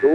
2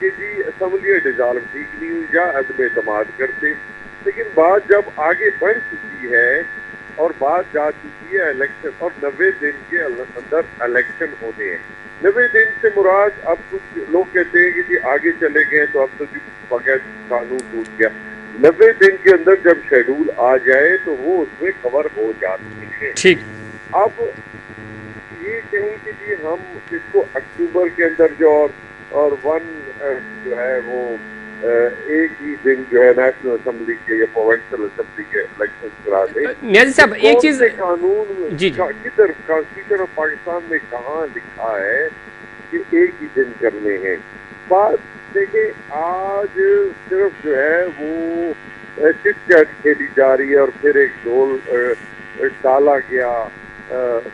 کہ جی assembly dissolve ٹھیک نہیں ہوئی یا عدم اعتماد کرتے، لیکن بات جب آگے بڑھ چکی ہے اور بات جا چکی ہے الیکشن، اور 90 دن کے اندر الیکشن ہونے ہیں. 90 دن سے مراد اب کچھ لوگ کہتے ہیں کہ جی آگے چلے گئے تو اب تو جی بغیر قانون ٹوٹ گیا. 90 دن کے اندر جب شیڈول آ جائے تو وہ اس میں کور ہو جاتے ہیں. ٹھیک. اب یہ کہیں کہ جی ہم اس کو اکتوبر کے اندر جو اور جو ہے وہ ایک ہی دن جو ہے نیشنل اسمبلی کے یا پروونشل اسمبلی کے الیکشن کرا دیں. نیازی صاحب ایک چیز قانون کدھر کانسٹیٹیوشن آف پاکستان میں کہاں لکھا ہے کہ ایک ہی دن کرنے ہیں؟ بات دیکھیں آج صرف جو ہے وہ چٹ چیٹ کھیلی جا رہی ہے اور پھر ایک ڈول ڈالا گیا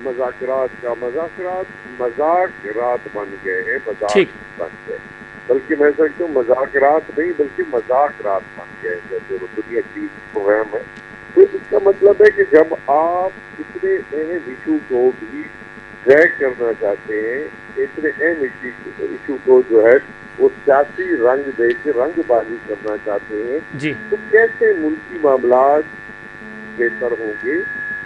مذاکرات کا. مذاکرات بن گئے ہیں، مذاق بن گئے، بلکہ میں سمجھتا ہوں مذاکرات نہیں بلکہ مذاکرات بن گئے ہیں جو دنیا کی پروگرام ہے. تو اس کا مطلب ہے کہ جب آپ اتنے اہم ایشو کو بھی ٹریک کرنا چاہتے ہیں، اتنے اہم ایشو کو جو ہے وہ سیاسی رنگ دے کے رنگ بازی کرنا چاہتے ہیں جی، تو کیسے ملکی معاملات بہتر ہوں گے؟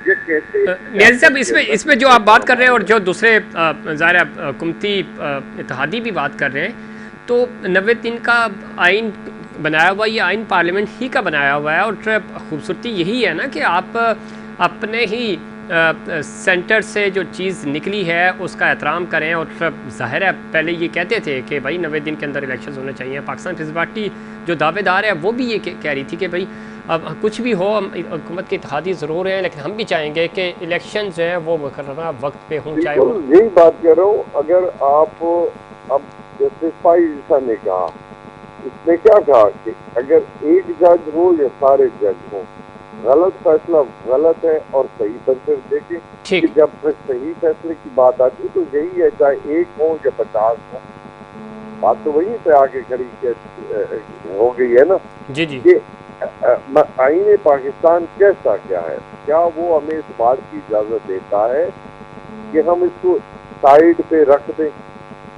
نیازی صاحب اس میں جو آپ بات کر رہے ہیں اور جو دوسرے ظاہر حکومتی اتحادی بھی بات کر رہے ہیں، تو 90 دن کا آئین بنایا ہوا، یہ آئین پارلیمنٹ ہی کا بنایا ہوا ہے، اور خوبصورتی یہی ہے نا کہ آپ اپنے ہی سینٹر سے جو چیز نکلی ہے اس کا احترام کریں. اور ظاہر ہے پہلے یہ کہتے تھے کہ بھائی 90 دن کے اندر الیکشنز ہونے چاہیے. پاکستان پیپلز پارٹی جو دعوے دار ہے وہ بھی یہ کہہ رہی تھی کہ بھائی اب کچھ بھی ہو ہم حکومت کے اتحادی ضرور ہیں، لیکن ہم بھی چاہیں گے کہ الیکشن جو ہیں وہ مقررہ وقت پہ ہوں. چاہے وہ یہی بات کر رہا ہوں. اگر آپ اب جسٹس فائز نے کہا، اس نے کیا کہا کہ اگر ایک جج ہو یا سارے جج ہوں، غلط فیصلہ غلط ہے اور صحیح فیصلے دیکھیں کہ جب پھر صحیح فیصلے کی بات آتی تو یہی ہے چاہے 1 ہو یا 50 ہو. بات تو وہیں پہ آگے کھڑی ہو گئی ہے نا. جی جی کہ آئین پاکستان کیسا کیا ہے؟ کیا وہ ہمیں اس بات کی اجازت دیتا ہے کہ ہم اس کو سائیڈ پہ رکھ دیں،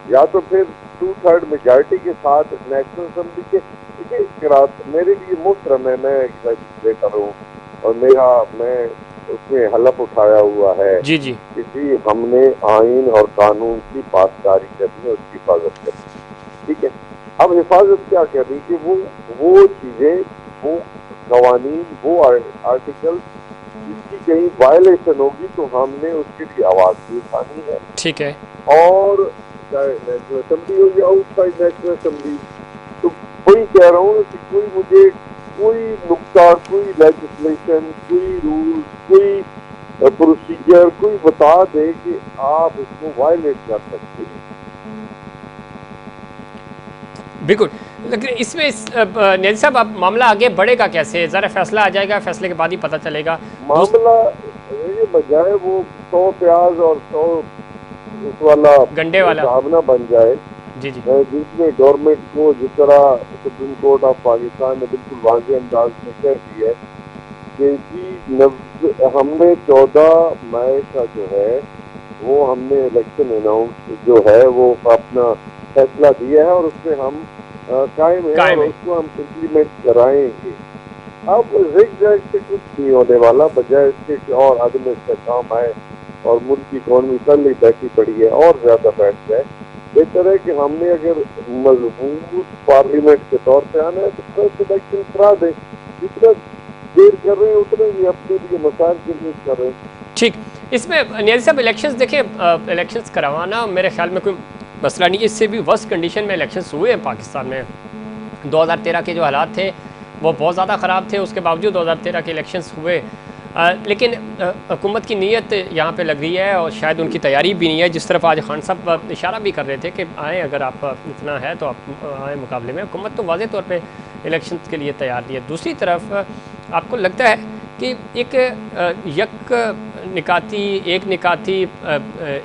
یا تو پھر 2/3 میجارٹی کے ساتھ نیشنل اسمبلی کے میرے لیے محترم ہے، میں ایک لیجسلیٹر ہوں اور میں اس میں حلف اٹھایا ہوا ہے جی جی کہ جی ہم نے آئین اور قانون کی پاسداری کرنی ہے، اس کی حفاظت کرنی. ٹھیک ہے، اب حفاظت کیا کرنی کہ وہ چیزیں، وہ قوانین، وہ آرٹیکل جس کی کہیں وائلیشن ہوگی تو ہم نے اس کے لیے آواز بھی اٹھانی ہے. ٹھیک ہے. اور چاہے نیشنل اسمبلی ہو یا آؤٹ سائڈ نیشنل اسمبلی. تو وہی کہہ رہا ہوں کہ کوئی مجھے کوئی نقطہ، کوئی لیجسلیشن، کوئی رول، کوئی پروسیجر کوئی بتا دے کہ آپ اس کو وائلیٹ کر سکتے ہیں. بالکل. لیکن اس میں نیازی صاحب اب معاملہ آگے بڑھے گا کیسے؟ ذرا فیصلہ آ جائے گا، فیصلے کے بعد ہی پتہ چلے گا. معاملہ یہ بجائے وہ 100 پیاز اور 100 اس والا گنڈے والا حساب نہ بن جائے جی جی جس میں گورنمنٹ کو جس طرح سپریم کورٹ آف پاکستان نے بالکل واضح انداز میں کہہ دی ہے کہ جی ہم نے 14 مئی کا جو ہے وہ ہم نے الیکشن اناؤنس جو ہے وہ اپنا فیصلہ دیا ہے اور اس میں ہم قائم ہیں اور اس کو ہم امپلیمنٹ کرائیں گے. اب رگ جیگ سے کچھ نہیں ہونے والا، بجائے اس کے کہ اور عدم استحکام آئے اور ملک کی اکانومی پہلے بیٹھی پڑی ہے اور زیادہ بیٹھ جائے. بہتر ہے کہ ہم نے اگر مضبوط پارلیمنٹ کے طور پہ آنا ہے تو فرسٹ الیکشن کرا دیں. جتنا دیر کر رہے ہیں اتنے ہی اپنے لیے مسائل کے لیے کر رہے ہیں. ٹھیک. اس میں نیازی صاحب الیکشنز دیکھیں، الیکشنز کروانا میرے خیال میں کوئی مسئلہ نہیں ہے. اس سے بھی ورسٹ کنڈیشن میں الیکشنز ہوئے ہیں پاکستان میں. 2013 کے جو حالات تھے وہ بہت زیادہ خراب تھے، اس کے باوجود 2013 کے الیکشنز ہوئے. لیکن حکومت کی نیت یہاں پہ لگ رہی ہے اور شاید ان کی تیاری بھی نہیں ہے، جس طرف آج خان صاحب اشارہ بھی کر رہے تھے کہ آئیں، اگر آپ اتنا ہے تو آپ آئیں مقابلے میں. حکومت تو واضح طور پہ الیکشنز کے لیے تیار نہیں ہے. دوسری طرف آپ کو لگتا ہے کہ ایک نکاتی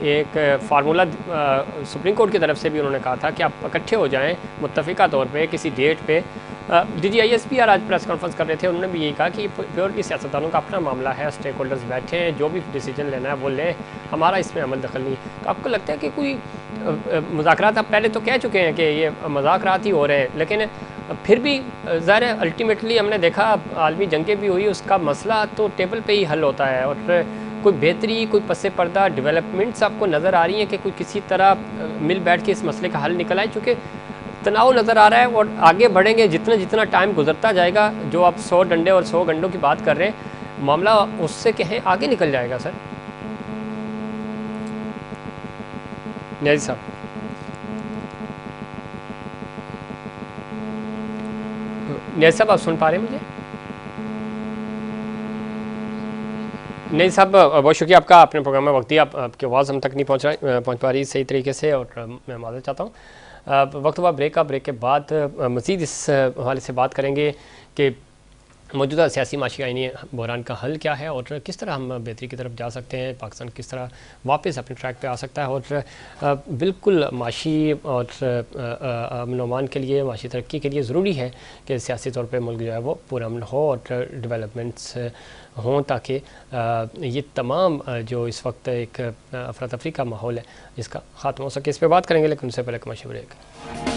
ایک فارمولہ سپریم کورٹ کی طرف سے بھی انہوں نے کہا تھا کہ آپ اکٹھے ہو جائیں متفقہ طور پہ کسی ڈیٹ پہ DGISPR آج پریس کانفرنس کر رہے تھے، انہوں نے بھی یہی کہا کہ یہ پیورلی سیاستدانوں کا اپنا معاملہ ہے، اسٹیک ہولڈرز بیٹھے ہیں، جو بھی ڈیسیجن لینا ہے وہ لیں، ہمارا اس میں عمل دخل نہیں۔ تو آپ کو لگتا ہے کہ کوئی مذاکرات، آپ پہلے تو کہہ چکے ہیں کہ یہ مذاکرات ہی ہو رہے ہیں، لیکن پھر بھی ظاہر ہے الٹیمیٹلی ہم نے دیکھا عالمی جنگیں بھی ہوئی، اس کا مسئلہ تو ٹیبل پہ ہی حل ہوتا ہے، اور کوئی بہتری، کوئی پس پردہ ڈیولپمنٹس آپ کو نظر آ رہی ہیں کہ کوئی کسی طرح مل بیٹھ کے اس مسئلے کا حل نکل آئے؟ چونکہ تناؤ نظر آ رہا ہے اور آگے بڑھیں گے جتنا ٹائم گزرتا جائے گا، جو آپ 100 ڈنڈے اور 100 گنڈوں کی بات کر رہے ہیں، معاملہ اس سے کہیں آگے نکل جائے گا۔ سر نیازی صاحب، نیازی صاحب آپ سن پا رہے ہیں مجھے؟ نہیں صاحب، بہت شکریہ آپ کا، اپنے پروگرام میں وقت دیا، آپ کی آواز ہم تک نہیں پہنچ پا رہی صحیح طریقے سے، اور میں معذرت چاہتا ہوں۔ وقت ہوا بریک کا، بریک کے بعد مزید اس حوالے سے بات کریں گے کہ موجودہ سیاسی معاشی آئینی بحران کا حل کیا ہے، اور کس طرح ہم بہتری کی طرف جا سکتے ہیں، پاکستان کس طرح واپس اپنے ٹریک پہ آ سکتا ہے، اور بالکل معاشی اور امن و امان کے لیے، معاشی ترقی کے لیے ضروری ہے کہ سیاسی طور پہ ملک جو ہے وہ پرامن ہو اور ڈیولپمنٹس ہوں، تاکہ یہ تمام جو اس وقت ایک افراتفری کا ماحول ہے اس کا خاتمہ ہو سکے۔ اس پہ بات کریں گے، لیکن اس سے پہلے کمرشل بریک۔